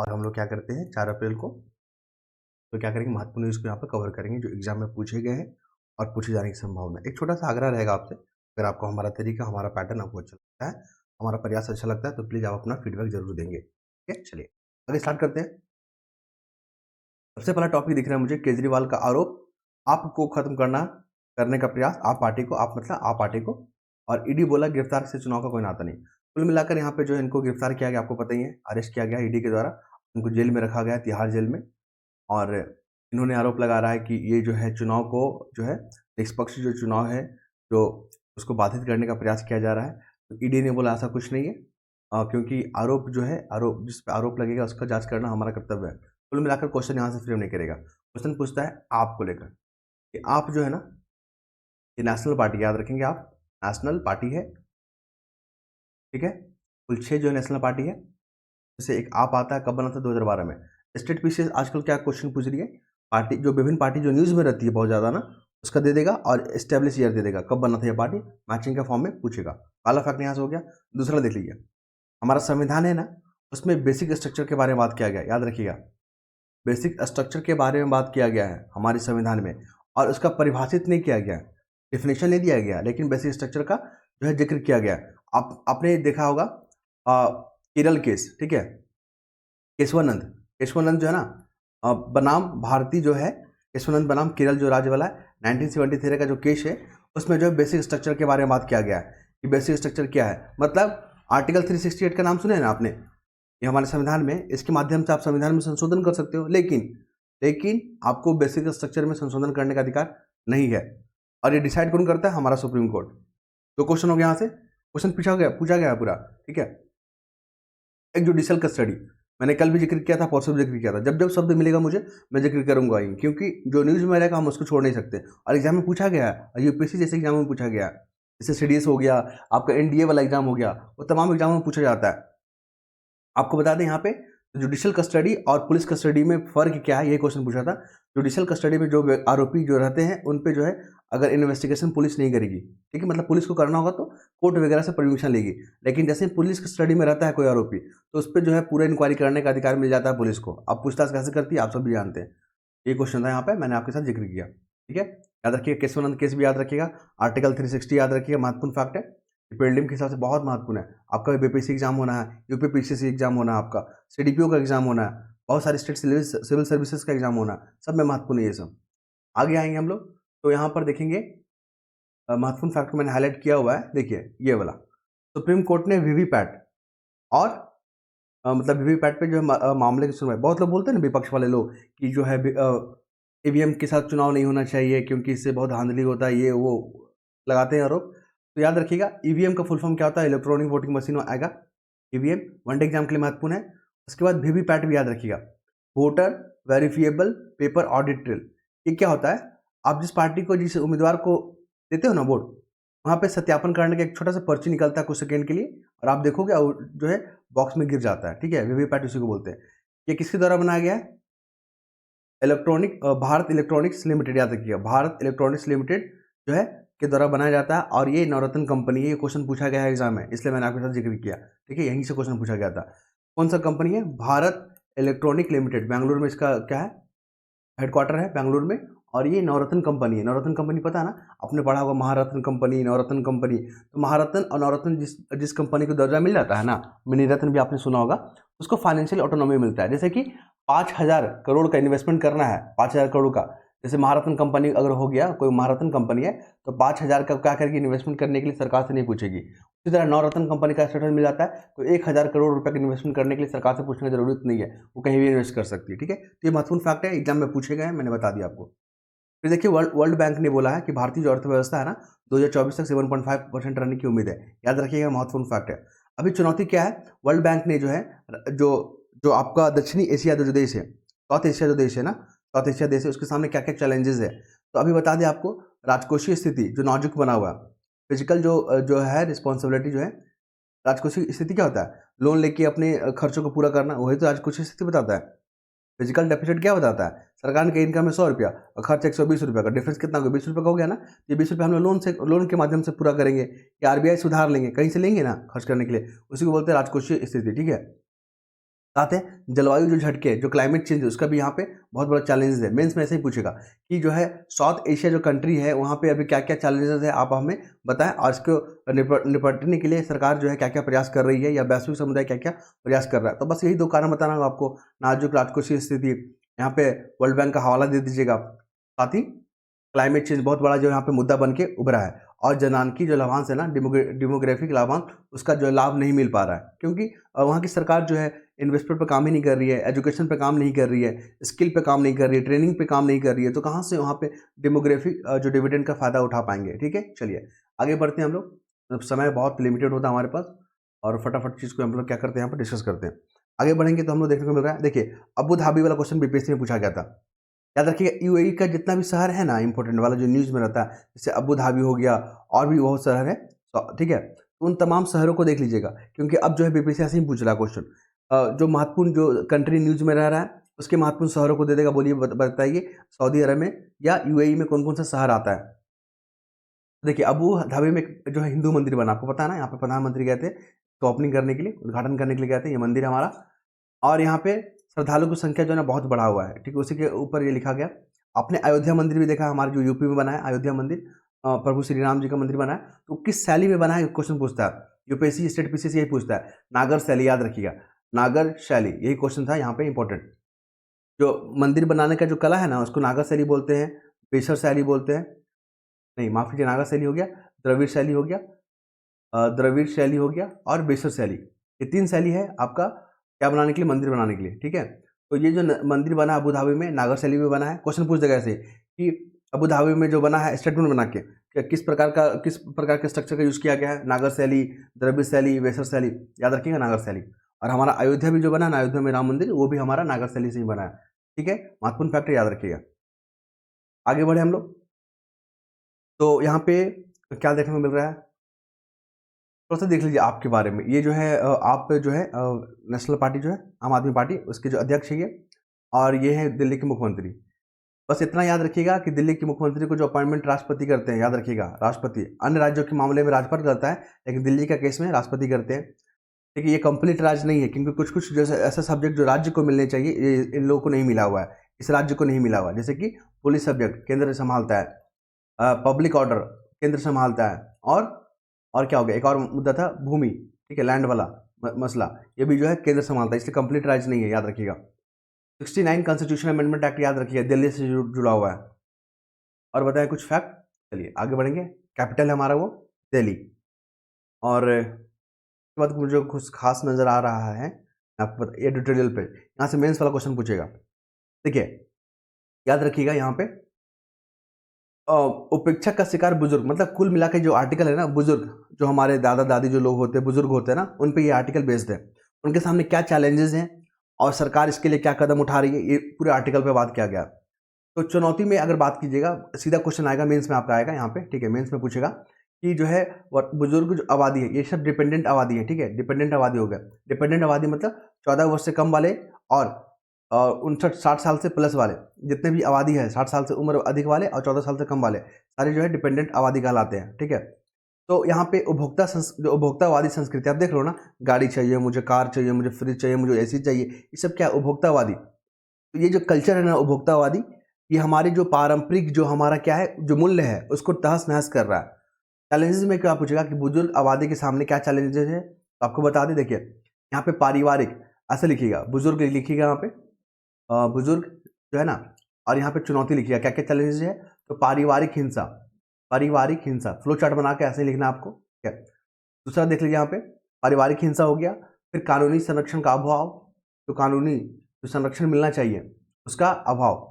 और हम लोग क्या करते हैं 4 अप्रैल को तो क्या करेंगे महत्वपूर्ण न्यूज़ को यहाँ पर कवर करेंगे जो एग्जाम में पूछे गए हैं और पूछे जाने की संभावना। एक छोटा सा आग्रह रहेगा आपसे, अगर आपको हमारा तरीका, हमारा पैटर्न आपको अच्छा लगता है, हमारा प्रयास अच्छा लगता है तो प्लीज़ आप अपना फीडबैक ज़रूर देंगे। ठीक है? चलिए आगे स्टार्ट करते हैं। सबसे पहला टॉपिक दिख रहा है मुझे, केजरीवाल का आरोप, आपको खत्म करने का प्रयास, आप पार्टी को, आप मतलब आप पार्टी को, और ईडी बोला गिरफ्तार से चुनाव का कोई नाता नहीं। कुल मिलाकर यहाँ पे जो है इनको गिरफ्तार किया गया, आपको पता ही है, अरेस्ट किया गया ईडी के द्वारा, उनको जेल में रखा गया है, तिहाड़ जेल में। और इन्होंने आरोप लगा रहा है कि ये जो है चुनाव को जो है निष्पक्ष जो चुनाव है जो उसको बाधित करने का प्रयास किया जा रहा है। तो ईडी ने बोला ऐसा कुछ नहीं है, क्योंकि आरोप जो है, आरोप जिस पे आरोप लगेगा उसका जांच करना हमारा कर्तव्य है। कुल मिलाकर क्वेश्चन यहाँ से फ्रेम नहीं करेगा, क्वेश्चन पूछता है आपको लेकर कि आप जो है ना, ये नेशनल पार्टी, याद रखेंगे आप, नेशनल पार्टी है, ठीक है। कुल 6 जो है नेशनल पार्टी है, जैसे एक आप आता है, कब बना था 2012 में। स्टेट पीसीएस आजकल क्या क्वेश्चन पूछ रही है, पार्टी जो विभिन्न पार्टी जो न्यूज़ में रहती है बहुत ज़्यादा ना, उसका दे देगा और एस्टेब्लिश ईयर दे देगा, कब बना था ये पार्टी, मैचिंग के फॉर्म में पूछेगा। पहला फैक्ट यहाँ से हो गया। दूसरा देख लीजिए, हमारा संविधान है ना, उसमें बेसिक स्ट्रक्चर के बारे में बात किया गया, याद रखिएगा, बेसिक स्ट्रक्चर के बारे में बात किया गया है हमारे संविधान में, और उसका परिभाषित नहीं किया गया, डिफिनेशन नहीं दिया गया, लेकिन बेसिक स्ट्रक्चर का जो है जिक्र किया गया। आपने देखा होगा केरल केस, ठीक है, केशवानंद जो है ना, बनाम भारती जो है, केशवानंद बनाम केरल जो राज्य वाला है, 1973 का जो केस है, उसमें जो है बेसिक स्ट्रक्चर के बारे में बात किया गया है कि बेसिक स्ट्रक्चर क्या है। मतलब आर्टिकल 368 का नाम सुने ना आपने, ये हमारे संविधान में, इसके माध्यम से आप संविधान में संशोधन कर सकते हो, लेकिन आपको बेसिक स्ट्रक्चर में संशोधन करने का अधिकार नहीं है। और ये डिसाइड कौन करता है, हमारा सुप्रीम कोर्ट। तो क्वेश्चन हो गया, यहाँ से क्वेश्चन पूछा गया पूरा, ठीक है। एक जुडिशियल कस्टडी, मैंने कल भी जिक्र किया था, परसों भी जिक्र किया था, जब जब शब्द मिलेगा मुझे मैं जिक्र करूंगा ही, क्योंकि जो न्यूज़ में रहेगा हम उसको छोड़ नहीं सकते। और एग्जाम में पूछा गया है, और यूपीएससी जैसे एग्जाम में पूछा गया है, जैसे सीडीएस हो गया, आपका एनडीए वाला एग्जाम हो गया, वो तमाम एग्जाम में पूछा जाता है। आपको बता दें यहाँ पे जुडिशियल कस्टडी और पुलिस कस्टडी में फ़र्क क्या है, ये क्वेश्चन पूछा था। जुडिशियल कस्टडी में जो आरोपी जो रहते हैं उन पे जो है अगर इन्वेस्टिगेशन पुलिस नहीं करेगी, ठीक है, मतलब पुलिस को करना होगा तो कोर्ट वगैरह से परमिशन लेगी, लेकिन जैसे पुलिस कस्टडी में रहता है कोई आरोपी तो उस पर जो है पूरा इंक्वायरी करने का अधिकार मिल जाता है पुलिस को। अब पूछताछ कैसे करती है आप सब भी जानते हैं। ये क्वेश्चन था यहाँ पे, मैंने आपके साथ जिक्र किया, ठीक है। याद रखिएगा, केशवानंद केस भी याद रखिएगा, आर्टिकल 360 याद रखिएगा, महत्वपूर्ण फैक्ट है, प्रीलिम के हिसाब से बहुत महत्वपूर्ण है। आपका बीपीएससी एग्जाम होना है, यूपी पीसीएससी एग्जाम होना है, आपका सीडीपीओ का एग्जाम होना है, बहुत सारे स्टेट सिविल सर्विसेज का एग्जाम होना है, सब में महत्वपूर्ण है ये सब। आगे आएंगे हम लोग, तो यहाँ पर देखेंगे महत्वपूर्ण फैक्टर मैंने हाईलाइट किया हुआ है, देखिए ये वाला, सुप्रीम कोर्ट ने वीवीपैट और मतलब वीवीपैट पे जो है मामले की सुनवाई, बहुत लोग बोलते हैं ना विपक्ष वाले लोग कि जो है ईवीएम के साथ चुनाव नहीं होना चाहिए क्योंकि इससे बहुत धांधली होता है, ये वो लगाते हैं आरोप। तो याद रखिएगा, ईवीएम का फुल फॉर्म क्या होता है, इलेक्ट्रॉनिक वोटिंग मशीन आएगा, ईवीएम वनडे एग्जाम के लिए महत्वपूर्ण है। उसके बाद वीवीपैट भी याद रखिएगा, voter verifiable paper audit trail. ये क्या होता है, आप जिस पार्टी को, जिस उम्मीदवार को देते हो ना वोट, वहाँ पे सत्यापन करने का एक छोटा सा पर्ची निकलता है कुछ सेकेंड के लिए, और आप देखोगे जो है बॉक्स में गिर जाता है, ठीक है, वीवीपैट उसी को बोलते हैं। ये किसके द्वारा बनाया गया है, भारत इलेक्ट्रॉनिक्स लिमिटेड, याद रखिएगा, भारत इलेक्ट्रॉनिक्स लिमिटेड जो है के द्वारा बनाया जाता है, और ये नवरत्न कंपनी है। ये क्वेश्चन पूछा गया है एग्जाम में, इसलिए मैंने आपके साथ जिक्र किया, ठीक है, यहीं से क्वेश्चन पूछा गया था। कौन सा कंपनी है, भारत इलेक्ट्रॉनिक लिमिटेड, बैंगलोर में इसका क्या है, हेडक्वार्टर है बैंगलोर में, और ये नवरत्न कंपनी है। नवरत्न कंपनी पता है ना, आपने पढ़ा होगा महारत्न कंपनी, नवरत्न कंपनी। तो महारत्न और नवरत्न जिस कंपनी को दर्जा मिल जाता है ना, मिनीरत्न भी आपने सुना होगा, उसको फाइनेंशियल ऑटोनॉमी मिलता है। जैसे कि 5,000 करोड़ का इन्वेस्टमेंट करना है, 5,000 करोड़ का, जैसे महारत्न कंपनी अगर हो गया, कोई महारत्न कंपनी है तो 5,000 का क्या करके इन्वेस्टमेंट करने के लिए सरकार से नहीं पूछेगी। उसी तरह नवरत्न कंपनी का स्टेटस मिल जाता है तो 1,000 करोड़ रुपए का इन्वेस्टमेंट करने के लिए सरकार से पूछने की जरूरत नहीं है, वो कहीं भी इन्वेस्ट कर सकती है, ठीक है। तो ये महत्वपूर्ण फैक्ट है, एग्जाम में पूछे गए हैं, मैंने बता दिया आपको। फिर देखिए, वर्ल्ड बैंक ने बोला है कि भारतीय जो अर्थव्यवस्था है ना, 2024 तक 7.5% रहने की उम्मीद है। याद रखिएगा, महत्वपूर्ण फैक्ट है। अभी चुनौती क्या है, वर्ल्ड बैंक ने जो है जो जो आपका दक्षिणी एशिया जो देश है, साउथ एशिया जो देश है ना, साउथ एशिया देश है, उसके सामने क्या क्या चैलेंजेस है, तो अभी बता दें आपको, राजकोषीय स्थिति जो नाजुक बना हुआ है, फिजिकल जो है रिस्पॉन्सिबिलिटी जो है, राजकोषीय स्थिति क्या होता है, लोन लेके अपने खर्चों को पूरा करना, वही तो राजकोषीय स्थिति बताता है। फिजिकल डेफिसिट क्या बताता है, सरकार के इनकम है 100 रुपया और खर्च 120 रुपये का, डिफरेंस कितना होगा, 20 रुपये का हो गया ना। ये 20 रुपये हम लोग लोन के माध्यम से पूरा करेंगे, या आरबीआई सुधार लेंगे, कहीं से लेंगे ना खर्च करने के लिए, उसी को बोलते हैं राजकोषीय स्थिति, ठीक है। साथ है जलवायु जो झटके, जो क्लाइमेट चेंज है, उसका भी यहाँ पे बहुत बड़ा चैलेंजेस है। मेंस में ऐसे ही पूछेगा कि जो है साउथ एशिया जो कंट्री है वहाँ पे अभी क्या क्या चैलेंजेस है, आप हमें बताएं, और इसको निपटने के लिए सरकार जो है क्या क्या प्रयास कर रही है, या वैश्विक समुदाय क्या क्या प्रयास कर रहा है। तो बस यही 2 कारण बताना होगा आपको। नाजुक राजकोषीय स्थिति, यहाँ पे वर्ल्ड बैंक का हवाला दे दीजिएगा। साथ ही क्लाइमेट चेंज बहुत बड़ा जो यहाँ पे मुद्दा बन के उभरा है, और जननांकी जो लाभांश है ना, डेमोग्राफिक लाभांश, उसका जो लाभ नहीं मिल पा रहा है, क्योंकि वहाँ की सरकार जो है इन्वेस्टमेंट पे काम ही नहीं कर रही है, एजुकेशन पे काम नहीं कर रही है, स्किल पे काम नहीं कर रही है, ट्रेनिंग पे काम नहीं कर रही है। तो कहाँ से वहाँ पे डेमोग्राफिक जो डिविडेंड का फायदा उठा पाएंगे। ठीक है, चलिए आगे बढ़ते हैं हम लोग। अब समय बहुत लिमिटेड होता है हमारे पास, और फटाफट चीज़ को हम लोग क्या करते हैं यहाँ पर डिस्कस करते हैं। आगे बढ़ेंगे तो हम लोग देखने को मिल रहा है, देखिए अबू धाबी वाला क्वेश्चन बीपीएससी में पूछा गया था। याद रखिएगा, यूएई का जितना भी शहर है ना इंपॉर्टेंट वाला जो न्यूज़ में रहता है, जैसे अबू धाबी हो गया, और भी बहुत शहर है, तो ठीक है, तो उन तमाम शहरों को देख लीजिएगा, क्योंकि अब जो है बीपीएससी ऐसे ही पूछ रहा है क्वेश्चन। जो महत्वपूर्ण जो कंट्री न्यूज़ में रह रहा है उसके महत्वपूर्ण शहरों को दे देगा। बोलिए बताइए, सऊदी अरब में या यूएई में कौन कौन सा शहर आता है। देखिए अबू धाबी में जो है हिंदू मंदिर बना, आपको पता है ना, यहाँ पे प्रधानमंत्री गए थे तो ओपनिंग करने के लिए, उद्घाटन करने के लिए गए थे। ये मंदिर है हमारा, और यहाँ पे श्रद्धालुओं की संख्या जो है ना बहुत बढ़ा हुआ है। ठीक है, उसी के ऊपर ये लिखा गया। आपने अयोध्या मंदिर भी देखा, हमारे जो यूपी में बना है अयोध्या मंदिर, प्रभु श्री राम जी का मंदिर बना है, तो किस शैली में बना है क्वेश्चन पूछता है यूपीएससी, स्टेट पीसीएस यही पूछता है, नागर शैली, याद रखिएगा, नागर शैली, यही क्वेश्चन था यहाँ पे इंपॉर्टेंट। जो मंदिर बनाने का जो कला है ना उसको नागर शैली बोलते हैं, बेसर शैली बोलते हैं, नहीं माफ कीजिए, नागर शैली हो गया, द्रविड़ शैली हो गया, द्रविड़ शैली हो गया, और बेसर शैली। ये 3 शैली है आपका क्या बनाने के लिए, मंदिर बनाने के लिए। ठीक है, तो ये जो मंदिर बना अबू धाबी में, नागर शैली में बना है। क्वेश्चन पूछ देगा ऐसे कि अबू धाबी में जो बना है स्टेटमेंट बना के, किस प्रकार के स्ट्रक्चर का यूज़ किया गया है, नागर शैली, द्रविड़ शैली, बेसर शैली, याद रखिएगा नागर शैली। और हमारा अयोध्या भी जो बना है ना, अयोध्या में राम मंदिर, वो भी हमारा नागर शैली से ही बना है। ठीक है, महत्वपूर्ण फैक्टर याद रखिएगा। आगे बढ़े हम लोग, तो यहाँ पे क्या देखने को मिल रहा है, थोड़ा सा देख लीजिए आपके बारे में। ये जो है आप जो है नेशनल पार्टी जो है आम आदमी पार्टी, उसके जो अध्यक्ष है ये, और ये है दिल्ली के मुख्यमंत्री। बस इतना याद रखिएगा कि दिल्ली के मुख्यमंत्री को जो अपॉइंटमेंट राष्ट्रपति करते हैं, याद रखिएगा राष्ट्रपति, अन्य राज्यों के मामले में राज्यपाल करता है, लेकिन दिल्ली का केस में राष्ट्रपति करते हैं। देखिए ये कंप्लीट राज्य नहीं है, क्योंकि कुछ कुछ जैसे ऐसा सब्जेक्ट जो राज्य को मिलने चाहिए, ये इन लोगों को नहीं मिला हुआ है, इस राज्य को नहीं मिला हुआ है। जैसे कि पुलिस सब्जेक्ट केंद्र संभालता है, पब्लिक ऑर्डर केंद्र संभालता है, और क्या हो गया, एक और मुद्दा था भूमि, ठीक है, लैंड वाला मसला, ये भी जो है केंद्र संभालता है, इसलिए कंप्लीट राज्य नहीं है, याद रखिएगा। 69 कॉन्स्टिट्यूशन अमेंडमेंट एक्ट याद रखिएगा, दिल्ली से जुड़ा हुआ है। और बताएं कुछ फैक्ट, चलिए आगे बढ़ेंगे। कैपिटल है हमारा वो दिल्ली, और इसके बाद मुझे कुछ खास नज़र आ रहा है आपको पता, एडिटोरियल पे यहाँ से मेंस वाला क्वेश्चन पूछेगा। देखिए याद रखिएगा, यहाँ पे उपेक्षा का शिकार बुजुर्ग, मतलब कुल मिला के जो आर्टिकल है ना, बुजुर्ग जो हमारे दादा दादी जो लोग होते हैं, बुजुर्ग होते हैं ना, उन पे ये आर्टिकल बेस्ड है। उनके सामने क्या चैलेंजेस हैं और सरकार इसके लिए क्या कदम उठा रही है, ये पूरे आर्टिकल पे बात किया गया। तो चुनौती में अगर बात कीजिएगा, सीधा क्वेश्चन आएगा मेंस में आपका आएगा यहाँ पे, ठीक है, मेंस में पूछेगा कि जो है बुजुर्ग जो आबादी है, ये सब डिपेंडेंट आबादी है। ठीक है, डिपेंडेंट आबादी हो गया। डिपेंडेंट आबादी मतलब 14 वर्ष से कम वाले, और 59-60 साल से प्लस वाले, जितने भी आबादी है, 60 साल से उम्र अधिक वाले और 14 साल से कम वाले, सारे जो है डिपेंडेंट आबादी कहलाते हैं। ठीक है, तो यहाँ पे जो उपभोक्तावादी संस्कृति आप देख लो ना, गाड़ी चाहिए मुझे, कार चाहिए मुझे, फ्रिज चाहिए मुझे, एसी चाहिए, ये सब क्या है, उपभोक्तावादी। तो ये जो कल्चर है ना उपभोक्तावादी, ये हमारी जो पारंपरिक जो हमारा क्या है, जो मूल्य है, उसको तहस नहस कर रहा है। चैलेंजेस में क्या पूछेगा कि बुजुर्ग आबादी के सामने क्या चैलेंजेस है, तो आपको बता दें। देखिए यहाँ पे पारिवारिक ऐसे लिखिएगा, बुजुर्ग लिखिएगा यहाँ पे, बुजुर्ग जो है ना, और यहाँ पे चुनौती लिखिएगा क्या क्या चैलेंजेस है। तो पारिवारिक हिंसा, पारिवारिक हिंसा, फ्लो चार्ट बना के ऐसे लिखना आपको, ठीक है। दूसरा देख लीजिए यहाँ पे, पारिवारिक हिंसा हो गया, फिर कानूनी संरक्षण का अभाव, तो कानूनी जो संरक्षण मिलना चाहिए उसका अभाव,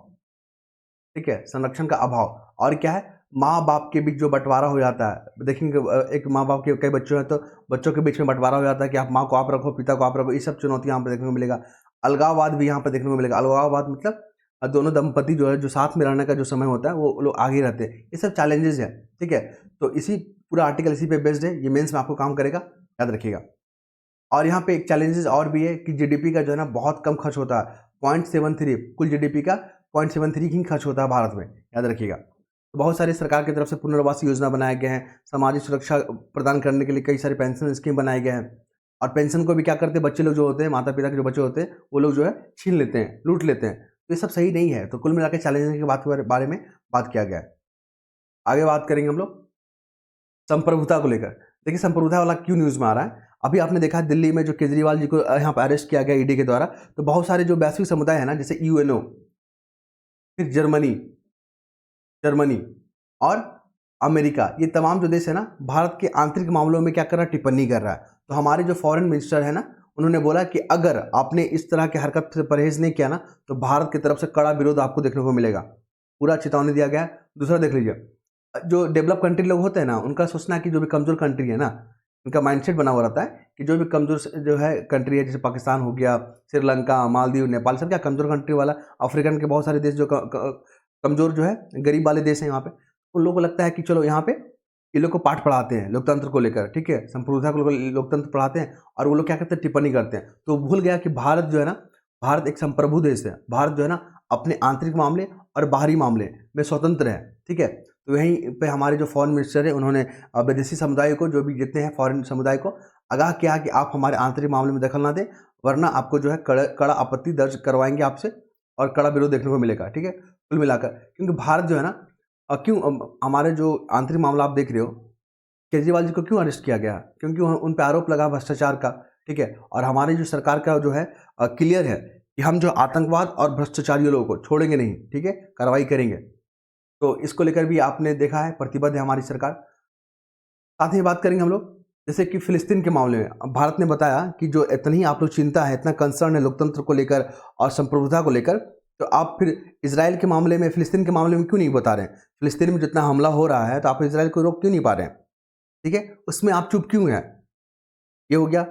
ठीक है, संरक्षण का अभाव। और क्या है, माँ बाप के बीच जो बंटवारा हो जाता है, देखेंगे एक माँ बाप के कई बच्चों हैं तो बच्चों के बीच में बंटवारा हो जाता है कि आप माँ को आप रखो, पिता को आप रखो, ये सब चुनौती यहाँ पर देखने को मिलेगा। अलगाववाद भी यहाँ पर देखने को मिलेगा। अलगाववाद मतलब दोनों दंपति जो है, जो साथ में रहने का जो समय होता है वो लोग आगे रहते हैं, ये सब चैलेंजेस है। ठीक है, तो इसी पूरा आर्टिकल इसी पे बेस्ड है, ये मेंस में आपको काम करेगा, याद रखिएगा। और यहाँ पे एक चैलेंजेस और भी है कि जीडीपी का जो है ना बहुत कम खर्च होता है, 0.73, कुल जीडीपी का 0.73 ही खर्च होता है भारत में, याद रखिएगा। तो बहुत सारी सरकार की तरफ से पुनर्वास योजना बनाए गए हैं, सामाजिक सुरक्षा प्रदान करने के लिए कई सारे पेंशन स्कीम बनाए गए हैं। और पेंशन को भी क्या करते हैं, बच्चे लोग जो होते हैं, माता पिता के जो बच्चे होते हैं, वो लोग जो है छीन लेते हैं, लूट लेते हैं। तो ये सब सही नहीं है। तो कुल मिलाकर चैलेंजेस के बारे में बात किया गया है। आगे बात करेंगे हम लोग संप्रभुता को लेकर। देखिए संप्रभुता वाला क्यों न्यूज़ में आ रहा है। अभी आपने देखा दिल्ली में जो केजरीवाल जी को यहाँ पर अरेस्ट किया गया ईडी के द्वारा, तो बहुत सारे जो वैश्विक समुदाय है ना, जैसे यूएनओ, फिर जर्मनी और अमेरिका, ये तमाम जो देश है ना, भारत के आंतरिक मामलों में क्या कर रहा है, टिप्पणी कर रहा है। तो हमारे जो फॉरेन मिनिस्टर है ना, उन्होंने बोला कि अगर आपने इस तरह की हरकत से परहेज नहीं किया ना, तो भारत की तरफ से कड़ा विरोध आपको देखने को मिलेगा। पूरा चेतावनी दिया गया है। दूसरा देख लीजिए, जो डेवलप कंट्री लोग होते हैं ना, उनका सोचना है कि जो भी कमजोर कंट्री है ना, उनका माइंडसेट बना हुआ रहता है कि जो भी कमजोर जो है कंट्री है, जैसे पाकिस्तान हो गया, श्रीलंका, मालदीव, नेपाल, सब क्या कमजोर कंट्री वाला, अफ्रीकन के बहुत सारे देश जो कमजोर जो है, गरीब वाले देश हैं यहाँ पे, उन लोगों को लगता है कि चलो यहाँ पे ये लोग को पाठ पढ़ाते हैं लोकतंत्र को लेकर, ठीक है, संप्रभुता को लोकतंत्र पढ़ाते हैं, और वो लोग क्या करते हैं, टिप्पणी करते हैं। तो भूल गया कि भारत जो है ना, भारत एक संप्रभु देश है। भारत जो है ना, अपने आंतरिक मामले और बाहरी मामले में स्वतंत्र है, ठीक है। तो यहीं पे हमारे जो फॉरेन मिनिस्टर है, उन्होंने विदेशी समुदाय को, जो भी जितने हैं फॉरेन समुदाय को आगाह किया कि आप हमारे आंतरिक मामले में दखल ना दें, वरना आपको जो है कड़ा आपत्ति दर्ज करवाएंगे आपसे, और कड़ा विरोध देखने को मिलेगा, ठीक है, कुल मिलाकर। क्योंकि भारत जो है ना, क्यों हमारे जो आंतरिक मामला आप देख रहे हो, केजरीवाल जी को क्यों अरेस्ट किया गया, क्योंकि उन पर आरोप लगा भ्रष्टाचार का, ठीक है। और हमारी जो सरकार का जो है क्लियर है कि हम जो आतंकवाद और भ्रष्टाचारियों लोगों को छोड़ेंगे नहीं, ठीक है, कार्रवाई करेंगे। तो इसको लेकर भी आपने देखा है, प्रतिबद्ध है हमारी सरकार। साथ ही बात करेंगे हम लोग जैसे कि फिलिस्तीन के मामले में भारत ने बताया कि जो इतनी आप लोग चिंता है, इतना कंसर्न है लोकतंत्र को लेकर और संप्रभुता को लेकर, तो आप फिर इजराइल के मामले में, फिलिस्तीन के मामले में क्यों नहीं बता रहे हैं। फिलिस्तीन में जितना हमला हो रहा है, तो आप इजराइल को रोक क्यों नहीं पा रहे हैं, ठीक है, उसमें आप चुप क्यों हैं, ये हो गया।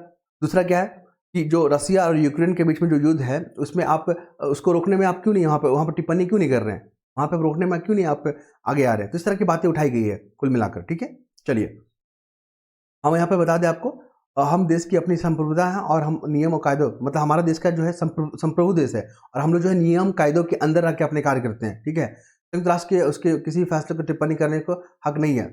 दूसरा क्या है कि जो रसिया और यूक्रेन के बीच में जो युद्ध है, उसमें आप उसको रोकने में आप क्यों नहीं वहाँ पर टिप्पणी क्यों नहीं कर रहे हैं, वहाँ पर रोकने में क्यों नहीं आप आगे आ रहे हैं। तो इस तरह की बातें उठाई गई है कुल मिलाकर, ठीक है। चलिए हम यहाँ पे बता दें आपको, हम देश की अपनी संप्रभुता है और हम नियम और कायदों, मतलब हमारा देश का जो है संप्रभु देश है, और हम लोग जो है नियम कायदों के अंदर रह के अपने कार्य करते हैं, ठीक है। संयुक्त राष्ट्र के उसके किसी फैसले को टिप्पणी करने को हक नहीं है।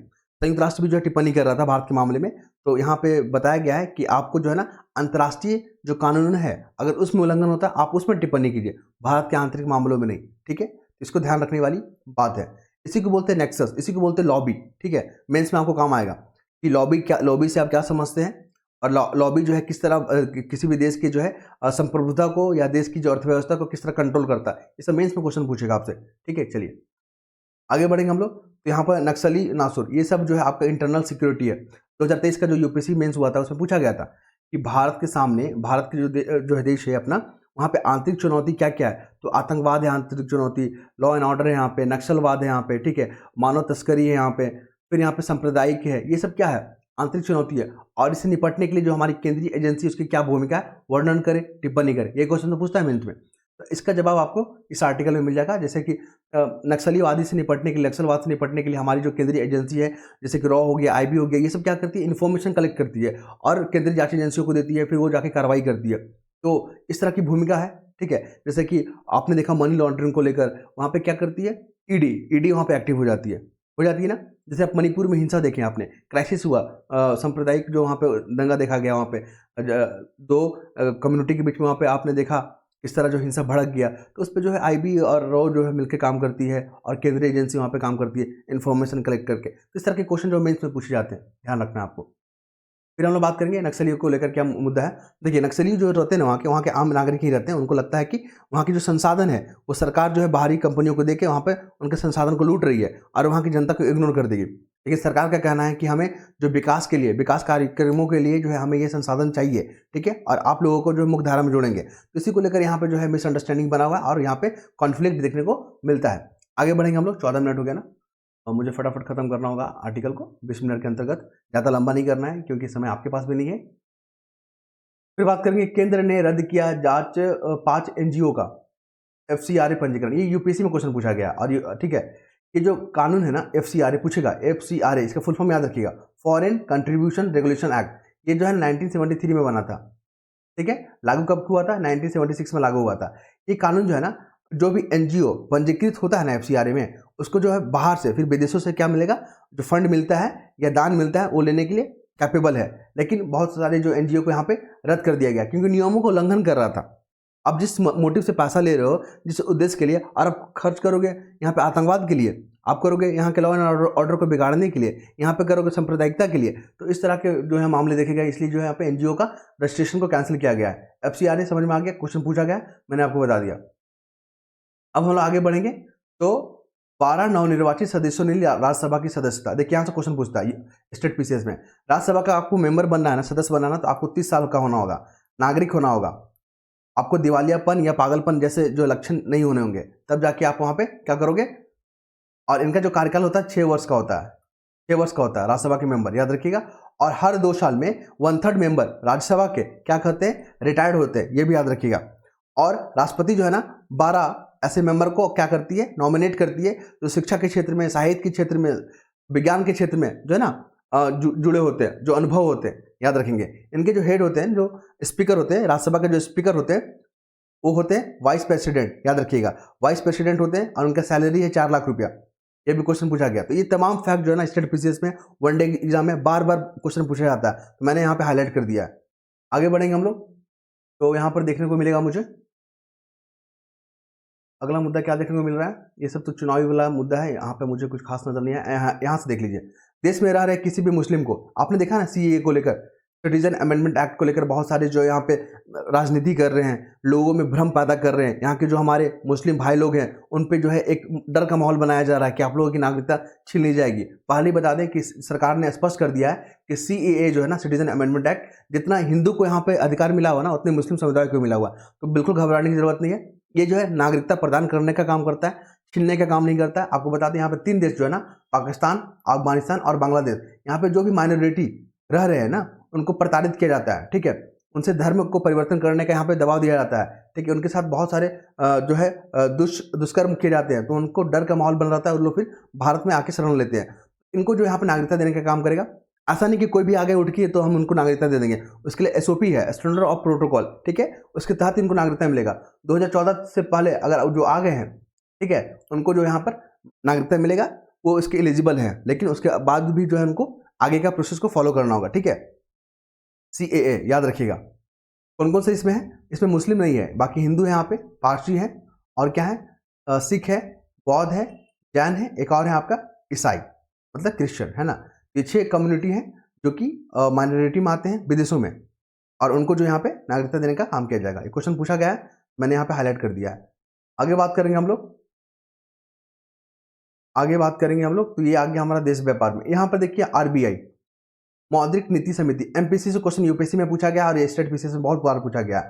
संयुक्त राष्ट्र भी जो है टिप्पणी कर रहा था भारत के मामले में, तो यहाँ पे बताया गया है कि आपको जो है ना, अंतर्राष्ट्रीय जो कानून है, अगर उसमें उल्लंघन होता है, आप उसमें टिप्पणी कीजिए, भारत के आंतरिक मामलों में नहीं, ठीक है। इसको ध्यान रखने वाली बात है। इसी को बोलते हैं नेक्सस, इसी को बोलते हैं लॉबी, ठीक है। मेंस में आपको काम आएगा कि लॉबी से आप क्या समझते हैं, और लॉबी जो है किस तरह किसी भी देश की जो है संप्रभुता को या देश की जो अर्थव्यवस्था को किस तरह कंट्रोल करता है। ये सब मेंस में क्वेश्चन पूछेगा आपसे, ठीक है। चलिए आगे बढ़ेंगे हम लोग। तो यहाँ पर नक्सली नासुर, ये सब जो है आपका इंटरनल सिक्योरिटी है। 2023 का जो यूपीएससी मेंस हुआ था, उसमें पूछा गया था कि भारत के सामने, भारत के जो है देश है अपना, वहाँ पे आंतरिक चुनौती क्या क्या है। तो आतंकवाद है आंतरिक चुनौती, लॉ एंड ऑर्डर है यहाँ पे, नक्सलवाद है यहाँ पे, ठीक है, मानव तस्करी है यहाँ पे, फिर यहाँ पे सांप्रदायिक है, ये सब क्या है, आंतरिक चुनौती है। और इससे निपटने के लिए जो हमारी केंद्रीय एजेंसी, उसकी क्या भूमिका है, वर्णन करे, टिप्पणी करे। ये क्वेश्चन तो पूछता है मेंस में, तो इसका जवाब आपको इस आर्टिकल में मिल जाएगा। जैसे कि नक्सलीवादी से निपटने के लिए, नक्सलवाद से निपटने के लिए हमारी जो केंद्रीय एजेंसी है, जैसे कि रॉ हो गया, आईबी हो गया, ये सब क्या करती है, इन्फॉर्मेशन कलेक्ट करती है और केंद्रीय जांच एजेंसियों को देती है, फिर वो जाके कार्रवाई करती है। तो इस तरह की भूमिका है, ठीक है। जैसे कि आपने देखा मनी लॉन्ड्रिंग को लेकर, वहाँ पे क्या करती है, ईडी वहाँ पे एक्टिव हो जाती है ना। जैसे आप मणिपुर में हिंसा देखें आपने, क्राइसिस हुआ, सांप्रदायिक जो वहाँ पे दंगा देखा गया, वहाँ पे दो कम्युनिटी के बीच में, वहाँ पे आपने देखा इस तरह जो हिंसा भड़क गया। तो उस पर जो है आईबी और रॉ जो है मिलकर काम करती है, और केंद्रीय एजेंसी वहाँ पे काम करती है इन्फॉर्मेशन कलेक्ट करके। तो इस तरह के क्वेश्चन जो मेंस में पूछे जाते हैं, ध्यान रखना है आपको। फिर हम लोग बात करेंगे नक्सलियों को लेकर क्या मुद्दा है। देखिए नक्सली जो रहते हैं ना, वहाँ के आम नागरिक ही रहते हैं, उनको लगता है कि वहाँ की जो संसाधन है, वो सरकार जो है बाहरी कंपनियों को देके वहाँ पे उनके संसाधन को लूट रही है और वहाँ की जनता को इग्नोर कर देगी। लेकिन सरकार का कहना है कि हमें जो विकास के लिए, विकास कार्यक्रमों के लिए जो है हमें ये संसाधन चाहिए, ठीक है, और आप लोगों को जो मुख्य धारा में जोड़ेंगे। तो इसी को लेकर यहाँ पे जो है मिसअंडरस्टैंडिंग बना हुआ है और यहाँ पे कॉन्फ्लिक्ट देखने को मिलता है। आगे बढ़ेंगे हम लोग, 14 मिनट हो गया ना, और मुझे फटाफट खत्म करना होगा आर्टिकल को 20 मिनट के अंतर्गत, ज़्यादा लंबा नहीं करना है क्योंकि समय आपके पास भी नहीं है। फिर बात करेंगे, केंद्र ने रद्द किया जांच 5 एनजीओ का एफसीआरए पंजीकरण। ये यूपीएससी में क्वेश्चन पूछा गया, और ये ठीक है, ये जो कानून है ना एफसीआरए पूछेगा, एफसीआरए इसका फुल फॉर्म याद रखिएगा, फॉरेन कंट्रीब्यूशन रेगुलेशन एक्ट। ये जो है 1973 में बना था, ठीक है। लागू कब हुआ था, 1976 में लागू हुआ था। ये कानून जो है ना, जो भी एनजीओ पंजीकृत होता है ना एफसीआरए में, उसको जो है बाहर से, फिर विदेशों से क्या मिलेगा, जो फंड मिलता है या दान मिलता है, वो लेने के लिए कैपेबल है, लेकिन बहुत सारे जो एनजीओ को यहाँ पे रद्द कर दिया गया क्योंकि नियमों को उल्लंघन कर रहा था। अब जिस मोटिव से पैसा ले रहे हो, जिस उद्देश्य के लिए, और आप खर्च करोगे यहाँ पे आतंकवाद के लिए, आप करोगे यहाँ के लॉ एंड ऑर्डर को बिगाड़ने के लिए, यहाँ पे करोगे सांप्रदायिकता के लिए, तो इस तरह के जो है मामले देखे गए, इसलिए जो है यहाँ पे एनजीओ का रजिस्ट्रेशन को कैंसिल किया गया है। एफसीआर समझ में आ गया, क्वेश्चन पूछा गया, मैंने आपको बता दिया। अब हम लोग आगे बढ़ेंगे तो 12 नवनिर्वाचित सदस्यों ने ली राज्यसभा की सदस्यता। देखिए यहाँ से क्वेश्चन पूछता है स्टेट पीसीएस में, राज्यसभा का आपको मेंबर बनना है ना, सदस्य बनना ना, तो आपको 30 साल का होना होगा, नागरिक होना होगा, आपको दिवालियापन या पागलपन जैसे जो लक्षण नहीं होने होंगे, तब जाके आप वहाँ पे क्या करोगे। और इनका जो कार्यकाल होता है 6 वर्ष का होता है, 6 वर्ष का होता है राज्यसभा के मेंबर, याद रखिएगा। और हर 2 साल में 1/3 मेंबर राज्यसभा के क्या करते हैं, रिटायर्ड होते हैं, ये भी याद रखिएगा। और राष्ट्रपति जो है ना 12 ऐसे मेंबर को क्या करती है, नॉमिनेट करती है, जो शिक्षा के क्षेत्र में, साहित्य के क्षेत्र में, विज्ञान के क्षेत्र में जो है ना जुड़े होते हैं, जो अनुभव होते हैं, याद रखेंगे। इनके जो हेड होते हैं, जो स्पीकर होते हैं, राज्यसभा के जो स्पीकर होते हैं वो होते हैं वाइस प्रेसिडेंट, याद रखिएगा, वाइस प्रेसिडेंट होते हैं, और उनका सैलरी है 4 लाख रुपया। ये भी क्वेश्चन पूछा गया। तो ये तमाम फैक्ट जो है ना स्टेट पीसीएस में वनडे एग्जाम में बार बार क्वेश्चन पूछा जाता है, तो मैंने यहाँ पे हाईलाइट कर दिया है। आगे बढ़ेंगे हम लोग, तो यहाँ पर देखने को मिलेगा मुझे अगला मुद्दा क्या देखने को मिल रहा है। ये सब तो चुनावी वाला मुद्दा है, यहाँ पे मुझे कुछ खास नजर नहीं है। यहाँ से देख लीजिए, देश में रह रहे किसी भी मुस्लिम को, आपने देखा ना सीएए को लेकर, सिटीजन अमेंडमेंट एक्ट को लेकर बहुत सारे जो यहाँ पे राजनीति कर रहे हैं, लोगों में भ्रम पैदा कर रहे हैं। यहाँ के जो हमारे मुस्लिम भाई लोग हैं उन पे जो है एक डर का माहौल बनाया जा रहा है कि आप लोगों की नागरिकता छीन ली जाएगी। पहले बता दें कि सरकार ने स्पष्ट कर दिया है कि सीएए जो है ना, सिटीजन अमेंडमेंट एक्ट, जितना हिंदू को यहाँ पे अधिकार मिला हुआ ना, उतने मुस्लिम समुदाय को मिला हुआ, तो बिल्कुल घबराने की जरूरत नहीं है। ये जो है नागरिकता प्रदान करने का काम करता है, छीनने का काम नहीं करता है। आपको बता दें यहाँ पे 3 देश जो है ना, पाकिस्तान, अफगानिस्तान और बांग्लादेश, यहाँ पे जो भी माइनॉरिटी रह रहे हैं ना, उनको प्रताड़ित किया जाता है, ठीक है। उनसे धर्म को परिवर्तन करने का यहाँ पे दबाव दिया जाता है, ठीक है। उनके साथ बहुत सारे जो है दुष्कर्म किए जाते हैं, तो उनको डर का माहौल बन रहता है और लोग फिर भारत में आके शरण लेते हैं। इनको जो यहाँ पे नागरिकता देने का काम करेगा। ऐसा नहीं कि कोई भी आगे उठ के तो हम उनको नागरिकता दे देंगे, उसके लिए एसओपी है, स्टैंडर्ड ऑफ प्रोटोकॉल, ठीक है, उसके तहत इनको नागरिकता मिलेगा। 2014 से पहले अगर जो आ गए हैं, ठीक है, उनको जो यहाँ पर नागरिकता मिलेगा, वो इसके एलिजिबल है, लेकिन उसके बाद भी जो है उनको आगे का प्रोसेस को फॉलो करना होगा, ठीक है। सीएए याद रखिएगा। कौन कौन से इसमें है, इसमें मुस्लिम नहीं है, बाकी हिंदू है, यहाँ पे पारसी है, और क्या है, सिख है, बौद्ध है, जैन है, एक और है आपका ईसाई, मतलब क्रिश्चियन, है ना। ये 6 कम्युनिटी हैं जो कि माइनॉरिटी में आते हैं विदेशों में, और उनको जो यहाँ पे नागरिकता देने का काम किया जाएगा। ये क्वेश्चन पूछा गया है, मैंने यहाँ पे हाईलाइट कर दिया है। आगे बात करेंगे हम लोग, तो ये आ गया हमारा देश व्यापार में। यहाँ पर देखिए आरबीआई, मौद्रिक नीति समिति, एमपीसी से क्वेश्चन यूपीएससी में पूछा गया और स्टेट पीसीएस में बहुत बार पूछा गया।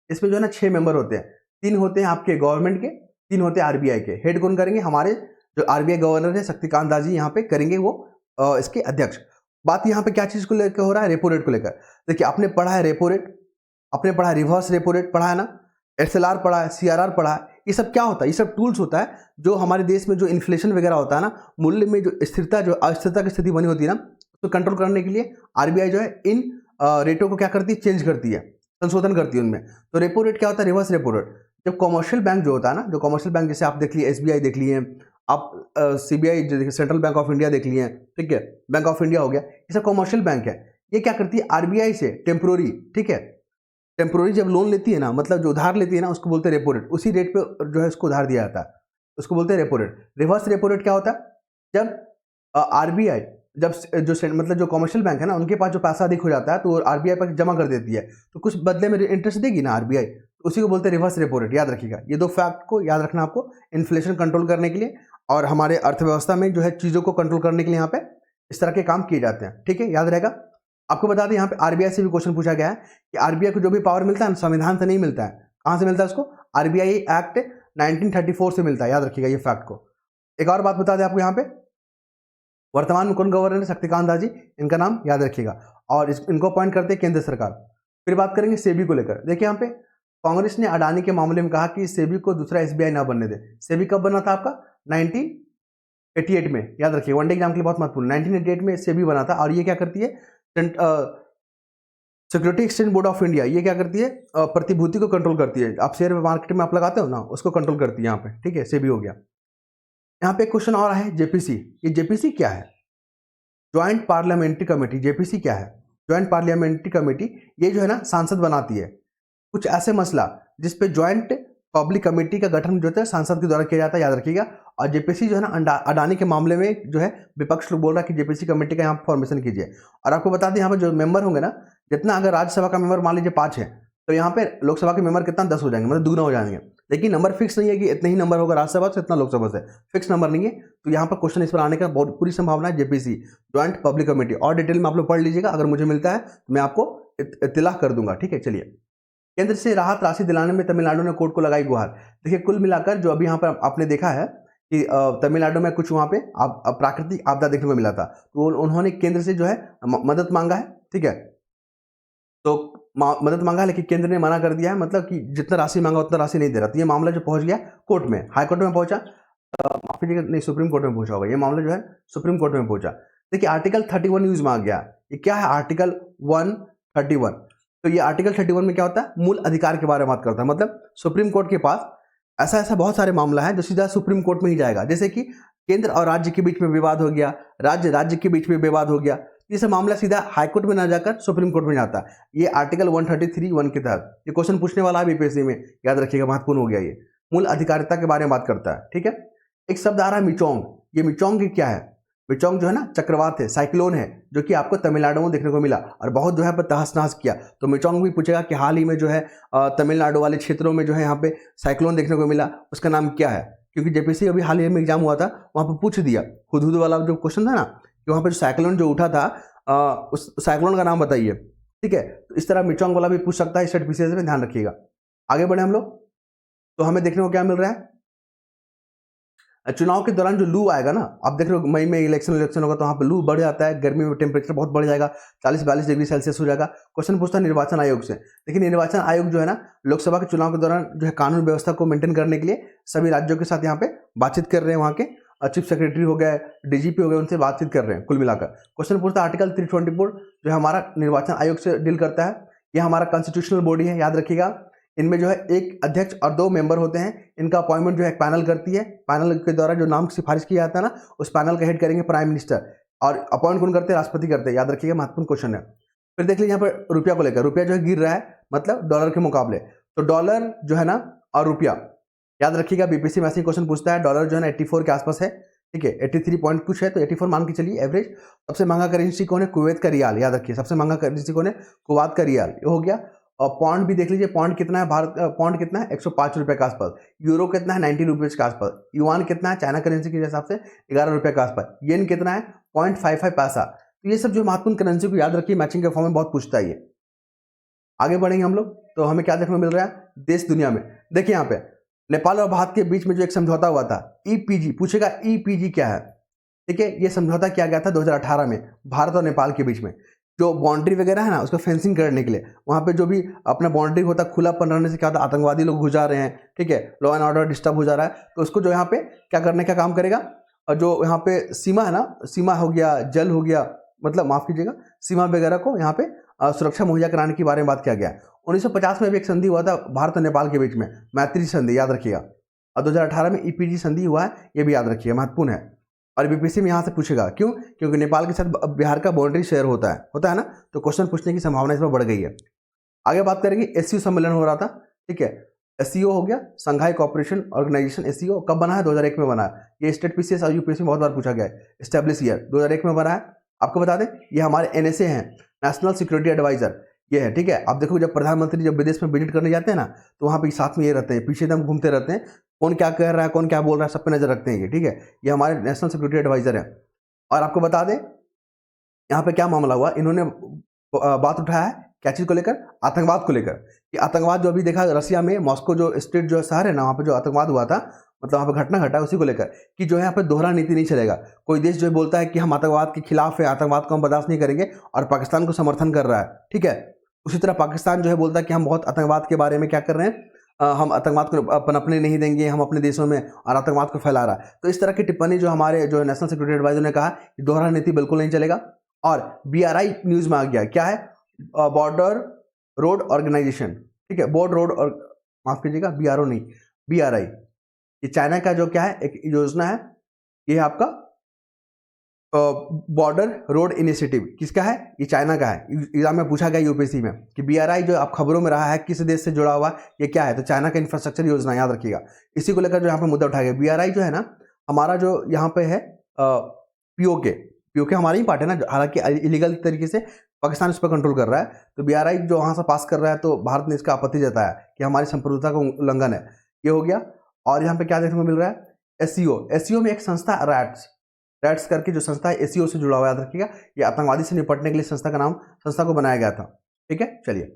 इसमें जो है ना 6 मेंबर होते हैं, 3 होते हैं आपके गवर्नमेंट के, 3 होते हैं आरबीआई के। हेड कौन करेंगे, हमारे जो आरबीआई गवर्नर है शक्तिकांत दास जी यहाँ पे करेंगे, वो इसके अध्यक्ष। बात यहाँ पे क्या चीज को लेकर हो रहा है, रेपो रेट को लेकर। देखिए आपने पढ़ा है रेपो रेट, आपने पढ़ा है रिवर्स रेपो रेट, पढ़ा है ना, एसएलआर पढ़ा है, सीआरआर पढ़ा है। ये सब क्या होता है, ये सब टूल्स होता है जो हमारे देश में जो इन्फ्लेशन वगैरह होता है ना, मूल्य में जो स्थिरता, जो अस्थिरता की स्थिति बनी होती है ना, तो कंट्रोल करने के लिए आरबीआई जो है इन रेटों को क्या करती है, चेंज करती है, संशोधन करती है उनमें। तो रेपो रेट क्या होता है, रिवर्स रेपो रेट। जब कॉमर्शियल बैंक जो होता है ना, जो कॉमर्शियल बैंक जैसे आप देख लिए एसबीआई देख लिए, आप सीबीआई जो सेंट्रल बैंक ऑफ इंडिया देख लिए, ठीक है, बैंक ऑफ इंडिया हो गया, ये सब कॉमर्शियल बैंक है। ये क्या करती है, आरबीआई से टेम्पोररी, ठीक है, टेम्पोररी जब लोन लेती है ना, मतलब जो उधार लेती है ना, उसको बोलते हैं रेपो रेट। उसी रेट पे जो है उसको उधार दिया जाता है, उसको बोलते हैं repo rate. Reverse repo rate क्या होता है, जब आरबीआई जब जो मतलब जो कमर्शियल बैंक है ना, उनके पास जो पैसा अधिक हो जाता है तो आरबीआई पर जमा कर देती है, तो कुछ बदले में इंटरेस्ट देगी ना आरबीआई, तो उसी को बोलते हैं रिवर्स रेपो रेट। याद रखिएगा, ये 2 फैक्ट को याद रखना आपको, इन्फ्लेशन कंट्रोल करने के लिए और हमारे अर्थव्यवस्था में जो है चीज़ों को कंट्रोल करने के लिए यहाँ पे इस तरह के काम किए जाते हैं, ठीक है, याद रहेगा। आपको बता दें यहाँ पे आरबीआई से भी क्वेश्चन पूछा गया है कि आरबीआई को जो भी पावर मिलता है संविधान से नहीं मिलता है, कहाँ से मिलता है उसको, आरबीआई एक्ट 1934 से मिलता है, याद रखिएगा ये फैक्ट को। एक और बात बता दें आपको, यहाँ पे वर्तमान में कौन गवर्नर है, शक्तिकांत दास जी, इनका नाम याद रखिएगा, और इनको अपॉइंट करते हैं केंद्र सरकार। फिर बात करेंगे सेबी को लेकर। देखिए यहाँ पे कांग्रेस ने अडानी के मामले में कहा कि सेबी को दूसरा एसबीआई ना बनने दे। सेबी कब बना था आपका, 1988 में, याद रखिए, वनडे एग्जाम के लिए बहुत महत्वपूर्ण। 1988 में सेबी बना था, और ये क्या करती है, security exchange board of India, ये क्या करती है, प्रतिभूति को कंट्रोल करती है। आप शेयर मार्केट में आप लगाते हो ना, उसको कंट्रोल करती है यहाँ पे, ठीक है, सेबी हो गया। यहाँ पे एक क्वेश्चन और है, जेपीसी। ये जेपीसी क्या है, ज्वाइंट पार्लियामेंट्री कमेटी, जेपीसी क्या है। ज्वाइंट पार्लियामेंट्री कमेटी ये जो है ना सांसद बनाती है कुछ ऐसे मसला जिस पे ज्वाइंट पब्लिक कमेटी का गठन जो है सांसद के द्वारा किया जाता है, याद रखिएगा। और जेपीसी जो है ना अडानी के मामले में जो है विपक्ष लोग बोल रहा है कि जेपीसी कमेटी का यहाँ फॉर्मेशन कीजिए। और आपको बता दें यहाँ पर जो मेंबर होंगे ना, जितना अगर राज्यसभा का मेंबर मान लीजिए 5 है तो यहाँ पे लोकसभा के मेंबर कितना 10 हो जाएंगे, मतलब दुगना हो जाएंगे। लेकिन नंबर फिक्स नहीं है कि इतने ही नंबर होगा राज्यसभा से, इतना लोकसभा से, फिक्स नंबर नहीं है। तो यहाँ पर क्वेश्चन इस पर आने का बहुत पूरी संभावना है। जेपीसी ज्वाइंट पब्लिक कमेटी और डिटेल में आप लोग पढ़ लीजिएगा, अगर मुझे मिलता है तो मैं आपको इत्तला कर दूंगा, ठीक है। चलिए, केंद्र से राहत राशि दिलाने में तमिलनाडु ने कोर्ट को लगाई गुहार। देखिए कुल मिलाकर जो अभी यहाँ पर आपने देखा है कि तमिलनाडु में कुछ वहाँ पे प्राकृतिक आपदा देखने को मिला था, तो उन्होंने केंद्र से जो है मदद मांगा है, ठीक है। तो मदद मांगा है, लेकिन केंद्र ने मना कर दिया है, मतलब कि जितना राशि मांगा उतना राशि नहीं दे रहा। तो ये मामला जो पहुंच गया कोर्ट में, हाई कोर्ट में पहुंचा, माफ कीजिएगा, नहीं सुप्रीम कोर्ट में पहुंचा होगा। ये मामला जो है सुप्रीम कोर्ट में पहुंचा। देखिए आर्टिकल 31 यूज में आ गया। ये क्या है आर्टिकल 131? तो ये आर्टिकल 31 में क्या होता है, मूल अधिकार के बारे में बात करता है। मतलब सुप्रीम कोर्ट के पास ऐसा बहुत सारे मामला है जो सीधा सुप्रीम कोर्ट में ही जाएगा। जैसे कि केंद्र और राज्य के बीच में विवाद हो गया, राज्य के बीच में विवाद हो गया, ये सब मामला सीधा हाईकोर्ट में ना जाकर सुप्रीम कोर्ट में जाता है। ये आर्टिकल 133(1) के तहत ये क्वेश्चन पूछने वाला है बीपीएससी में, याद रखिएगा, महत्वपूर्ण हो गया। ये मूल अधिकारिता के बारे में बात करता है, ठीक है। एक शब्द आ रहा है मिचोंग। ये मिचोंग क्या है? मिचोंग जो है ना चक्रवात है, साइक्लोन है, जो कि आपको तमिलनाडु में देखने को मिला और बहुत जो है पर तहस नहस किया। तो मिचोंग भी पूछेगा कि हाल ही में जो है तमिलनाडु वाले क्षेत्रों में जो है यहाँ पे साइक्लोन देखने को मिला, उसका नाम क्या है? क्योंकि जेपीसी अभी हाल ही में एग्जाम हुआ था, वहाँ पर पूछ दिया हुदहुद वाला जो क्वेश्चन था ना, कि वहाँ पर जो साइक्लोन जो उठा था उस साइक्लोन का नाम बताइए, ठीक है। तो इस तरह मिचोंग वाला भी पूछ सकता है, स्टेट पीसीएस में ध्यान रखिएगा। आगे बढ़े हम लोग, तो हमें देखने को क्या मिल रहा है, चुनाव के दौरान जो लू आएगा ना, आप देख रहे हो मई में इलेक्शन होगा तो वहाँ पे लू बढ़ जाता है, गर्मी में टेम्परेचर बहुत बढ़ जाएगा, 40-42 डिग्री सेल्सियस हो जाएगा। क्वेश्चन पूछता है निर्वाचन आयोग से। देखिए निर्वाचन आयोग जो है ना लोकसभा के चुनाव के दौरान जो है कानून व्यवस्था को मेंटेन करने के लिए सभी राज्यों के साथ यहाँ पे बातचीत कर रहे हैं, वहाँ के चीफ सेक्रेटरी हो गए, डीजीपी हो गए, उनसे बातचीत कर रहे हैं। कुल मिलाकर क्वेश्चन पूछता है आर्टिकल 324 जो है हमारा निर्वाचन आयोग से डील करता है। यह हमारा कॉन्स्टिट्यूशनल बॉडी है, याद रखिएगा। इनमें जो है एक अध्यक्ष और 2 मेंबर होते हैं। इनका अपॉइंटमेंट जो है पैनल करती है। पैनल के द्वारा जो नाम सिफारिश किया जाता है ना, उस पैनल का हेड करेंगे प्राइम मिनिस्टर, और अपॉइंट कौन करते हैं, राष्ट्रपति करते हैं, याद रखिएगा, महत्वपूर्ण क्वेश्चन है। फिर देख लीजिए यहाँ पर रुपया को लेकर, रुपया जो है गिर रहा है, मतलब डॉलर के मुकाबले। तो डॉलर जो है ना और रुपया, याद रखिएगा, बीपीएससी में ऐसे क्वेश्चन पूछता है। डॉलर जो है ना 84 के आसपास है, ठीक है, 83 पॉइंट कुछ है, तो 84 मान के चलिए एवरेज। सबसे महंगा करेंसी कौन है, कुवैत का रियाल, याद रखिए, सबसे महंगा करेंसी कौन है, कुवैत का रियाल, ये हो गया। और पॉन्ड भी देख लीजिए, पॉन्ड कितना है, भारत पॉन्ड कितना है, 105 रुपये के आसपास। यूरो कितना है, 90 रुपीज़ के आसपास। युआन कितना है चाइना करेंसी के हिसाब से, 11 रुपये के आसपास। येन कितना है, 0.55 पैसा। तो ये सब जो महत्वपूर्ण करेंसी को याद रखिए, मैचिंग के फॉर्म में बहुत पूछता है ये। आगे बढ़ेंगे हम लोग, तो हमें क्या देखने को मिल रहा है देश दुनिया में। देखिए यहाँ पे नेपाल और भारत के बीच में जो एक समझौता हुआ था, ईपीजी, पूछेगा ईपीजी क्या है, ठीक है। ये समझौता किया गया था 2018 में भारत और नेपाल के बीच में। जो बाउंड्री वगैरह है ना, उसको फेंसिंग करने के लिए, वहाँ पे जो भी अपना बाउंड्री होता है, खुलापन रहने से क्या होता है, आतंकवादी लोग घुस जा रहे हैं, ठीक है, लॉ एंड ऑर्डर डिस्टर्ब हो जा रहा है, तो उसको जो यहाँ पे क्या करने का काम करेगा। और जो यहाँ पे सीमा है ना, सीमा हो गया, जल हो गया, मतलब माफ कीजिएगा, सीमा वगैरह को यहाँ पे सुरक्षा मुहैया कराने के बारे में बात किया गया। 1950 में भी एक संधि हुआ था भारत और नेपाल के बीच में, मैत्री संधि, याद रखिएगा। और 2018 में ईपीजी संधि हुआ है, ये भी याद रखिएगा, महत्वपूर्ण है। और बीपीएससी में यहाँ से पूछेगा क्यों, क्योंकि नेपाल के साथ बिहार का बाउंड्री शेयर होता है ना, तो क्वेश्चन पूछने की संभावना इसमें बढ़ गई है। आगे बात करेंगे, एससीओ सम्मेलन हो रहा था, ठीक है। एससीओ हो गया, संघाई कोऑपरेशन ऑर्गेनाइजेशन। एससीओ कब बना है, 2001 में बना है। ये स्टेट पीसीएस और यूपीएससी में बहुत बार पूछा गया है। एस्टेब्लिश ईयर 2001 में बना है। आपको बता दें ये हमारे एनएसए हैं, नेशनल सिक्योरिटी एडवाइजर, ये है, ठीक है। आप देखो जब प्रधानमंत्री जब विदेश में विजिट करने जाते हैं ना, तो वहाँ पे साथ में ये रहते हैं, पीछे एकदम घूमते रहते हैं, कौन क्या कह रहा है, कौन क्या बोल रहा है, सब पे नजर रखते हैं ये, ठीक है। ये हमारे नेशनल सिक्योरिटी एडवाइजर है। और आपको बता दें यहाँ पे क्या मामला हुआ, इन्होंने बात उठाया है क्या चीज़ को लेकर, आतंकवाद को लेकर। कि आतंकवाद जो अभी देखा रसिया में, मॉस्को जो स्टेट जो शहर है ना, वहाँ पे जो आतंकवाद हुआ था, मतलब वहाँ पे घटना घटा, उसी को लेकर कि जो है यहाँ पे दोहरा नीति नहीं चलेगा। कोई देश जो बोलता है कि हम आतंकवाद के खिलाफ है, आतंकवाद को हम बर्दाश्त नहीं करेंगे, और पाकिस्तान को समर्थन कर रहा है, ठीक है। उसी तरह पाकिस्तान जो है बोलता है कि हम बहुत आतंकवाद के बारे में क्या कर रहे हैं, हम आतंकवाद को पनपने नहीं देंगे हम अपने देशों में, और आतंकवाद को फैला रहा है। तो इस तरह की टिप्पणी जो हमारे जो नेशनल सिक्योरिटी एडवाइजर ने कहा कि दोहरा नीति बिल्कुल नहीं चलेगा। और बीआरआई न्यूज में आ गया, क्या है, बॉर्डर रोड ऑर्गेनाइजेशन, ठीक है, बॉर्डर रोड, और माफ कीजिएगा बीआरओ नहीं, बीआरआई, ये चाइना का जो क्या है एक योजना है, ये है आपका बॉर्डर रोड इनिशिएटिव किसका है? ये चाइना का है। एग्जाम में पूछा गया यूपीएससी में कि बीआरआई जो आप खबरों में रहा है किस देश से जुड़ा हुआ, ये क्या है? तो चाइना का इंफ्रास्ट्रक्चर योजना, याद रखिएगा। इसी को लेकर जो यहाँ पे मुद्दा उठाया गया। बीआरआई जो है ना हमारा जो यहाँ पे है पीओके हमारा ही पार्ट है ना, हालांकि इलीगल तरीके से पाकिस्तान इस पर कंट्रोल कर रहा है। तो बीआरआई जो वहाँ से पास कर रहा है तो भारत ने इसका आपत्ति जताया कि हमारी संप्रभुता का उल्लंघन है। ये हो गया। और यहाँ पे क्या देखने को मिल रहा है? एससीओ में एक संस्था रैट्स करके जो संस्था है एससीओ से जुड़ा हुआ, याद रखिएगा। ये आतंकवादी से निपटने के लिए संस्था को बनाया गया था। ठीक है, चलिए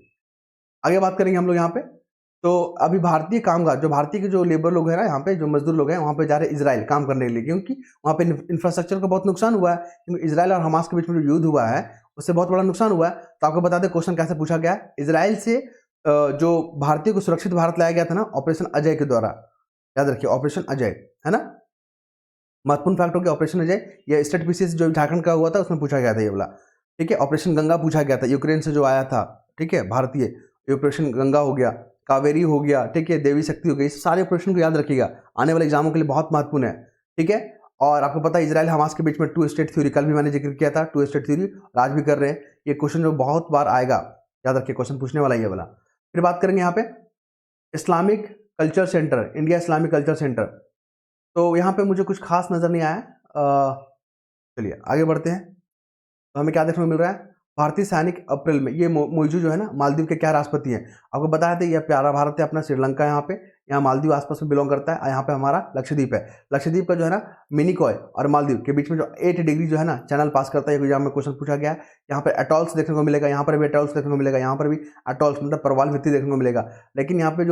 आगे बात करेंगे हम लोग यहाँ पे। तो अभी भारतीय कामगार, जो भारतीय के जो लेबर लोग हैं ना, यहाँ पे जो मजदूर लोग हैं, वहाँ पे जा रहे हैं इजराइल काम करने के लिए, क्योंकि वहाँ पे इंफ्रास्ट्रक्चर का बहुत नुकसान हुआ है। क्योंकि इजराइल और हमास के बीच में जो युद्ध हुआ है उससे बहुत बड़ा नुकसान हुआ है। तो आपको बता दें क्वेश्चन कैसे पूछा गया है। इजराइल से जो भारतीय को सुरक्षित भारत लाया गया था ना ऑपरेशन अजय के द्वारा, याद रखिए ऑपरेशन अजय है ना, महत्वपूर्ण फैक्ट हो गया ऑपरेशन अजय। ये स्टेट पीसीएस जो झारखंड का हुआ था उसमें पूछा गया था ये वाला। ठीक है, ऑपरेशन गंगा पूछा गया था, यूक्रेन से जो आया था। ठीक है, भारतीय ऑपरेशन गंगा हो गया, कावेरी हो गया, ठीक है, देवी शक्ति हो गई। इस सारे ऑपरेशन को याद रखिएगा, आने वाले एग्जामों के लिए बहुत महत्वपूर्ण है। ठीक है, और आपको पता है इजराइल हमास के बीच में 2 स्टेट थ्योरी, कल भी मैंने जिक्र किया था 2 स्टेट थ्योरी, आज भी कर रहे हैं। ये क्वेश्चन जो बहुत बार आएगा, याद रखिए क्वेश्चन पूछने वाला ये वाला। फिर बात करेंगे यहाँ पे Islamic culture centre, India Islamic culture centre. तो यहाँ पे मुझे कुछ खास नजर नहीं आया। चलिए आगे बढ़ते हैं। तो हमें क्या देखने को मिल रहा है? भारतीय सैनिक अप्रैल में, ये मोइजू जो है ना मालदीव के क्या राष्ट्रपति हैं? आपको बताया था ये प्यारा भारत है अपना, श्रीलंका यहाँ मालदीव आसपास में बिलोंग करता है। यहाँ पे हमारा लक्षद्वीप है। लक्षद्वीप का जो है ना मिनिकॉय और मालदीव के बीच में जो 8 डिग्री जो है ना चैनल पास करता है। एग्जाम में क्वेश्चन पूछा गया है। यहाँ पर एटॉल्स देखने को मिलेगा, यहाँ पर भी एटॉल्स देखने को मिलेगा, यहाँ पर भी एटॉल्स मतलब परवाल भित्ति देखने को मिलेगा। लेकिन यहाँ पे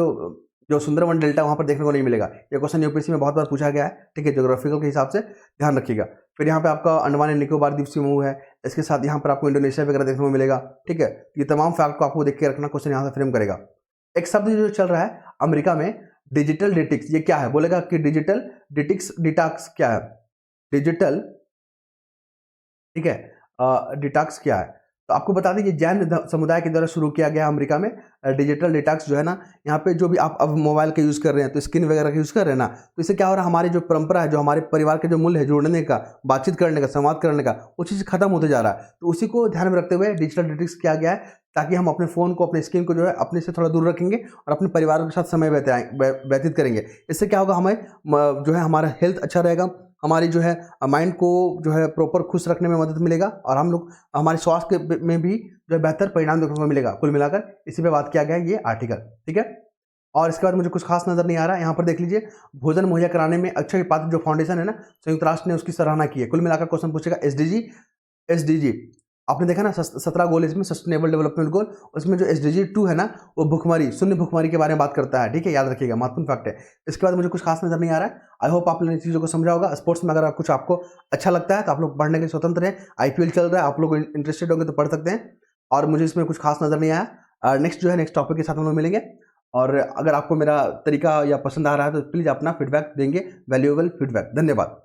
जो सुंदरवन डेल्टा वहाँ पर देखने को नहीं मिलेगा। ये क्वेश्चन यूपीएससी में बहुत बार पूछा गया है। ठीक है, ज्योग्राफिकल के हिसाब से ध्यान रखिएगा। फिर यहाँ पे आपका अंडमान एंड निकोबार द्वीप समूह है, इसके साथ यहाँ पर आपको इंडोनेशिया वगैरह देखने को मिलेगा। ठीक है, ये तमाम फैक्ट को आपको देख के रखना, क्वेश्चन यहाँ से फ्रेम करेगा। एक शब्द जो चल रहा है अमेरिका में, डिजिटल डिटिक्स, ये क्या है? बोलेगा कि डिजिटल डिटॉक्स क्या है? डिजिटल, ठीक है, डिटॉक्स क्या है? तो आपको बता दें कि जैन समुदाय के द्वारा शुरू किया गया अमेरिका में डिजिटल डिटॉक्स जो है ना। यहाँ पे जो भी आप अब मोबाइल का यूज़ कर रहे हैं तो स्क्रीन वगैरह का यूज़ कर रहे हैं ना, तो इससे क्या हो रहा है? हमारी जो परंपरा है, जो हमारे परिवार के जो मूल्य है, जुड़ने का, बातचीत करने का, संवाद करने का, वो चीज़ खत्म होते जा रहा है। तो उसी को ध्यान में रखते हुए डिजिटल डिटॉक्स किया गया है, ताकि हम अपने फ़ोन को, अपने स्क्रीन को जो है अपने से थोड़ा दूर रखेंगे और अपने परिवार के साथ समय व्यतीत करेंगे। इससे क्या होगा? हमें जो है हमारा हेल्थ अच्छा रहेगा, हमारी जो है माइंड को जो है प्रॉपर खुश रखने में मदद मिलेगा, और हम लोग हमारे स्वास्थ्य में भी जो है बेहतर परिणाम देखने को मिलेगा। कुल मिलाकर इसी पे बात किया गया है ये आर्टिकल। ठीक है, और इसके बाद मुझे कुछ खास नजर नहीं आ रहा है। यहाँ पर देख लीजिए, भोजन मुहैया कराने में अक्षय पात्र जो फाउंडेशन है ना, संयुक्त राष्ट्र ने उसकी सराहना की है। कुल मिलाकर क्वेश्चन पूछेगा एसडीजी आपने देखा ना 17 गोल इसमें, सस्टेनेबल डेवलपमेंट गोल, उसमें जो SDG 2 है ना वो भुखमरी, शून्य भुखमरी के बारे में बात करता है। ठीक है, याद रखिएगा, महत्वपूर्ण फैक्ट है। इसके बाद मुझे कुछ खास नजर नहीं आ रहा है। आई होप आपने इन चीज़ों को समझा होगा। स्पोर्ट्स में अगर कुछ आपको अच्छा लगता है तो आप लोग पढ़ने के स्वतंत्र हैं। IPL चल रहा है, आप लोग इंटरेस्टेड होंगे तो पढ़ सकते हैं। और मुझे इसमें कुछ खास नजर नहीं आया। नेक्स्ट टॉपिक के साथ हम लोग मिलेंगे। और अगर आपको मेरा तरीका या पसंद आ रहा है तो प्लीज़ अपना फीडबैक देंगे, वैल्यूएबल फीडबैक। धन्यवाद।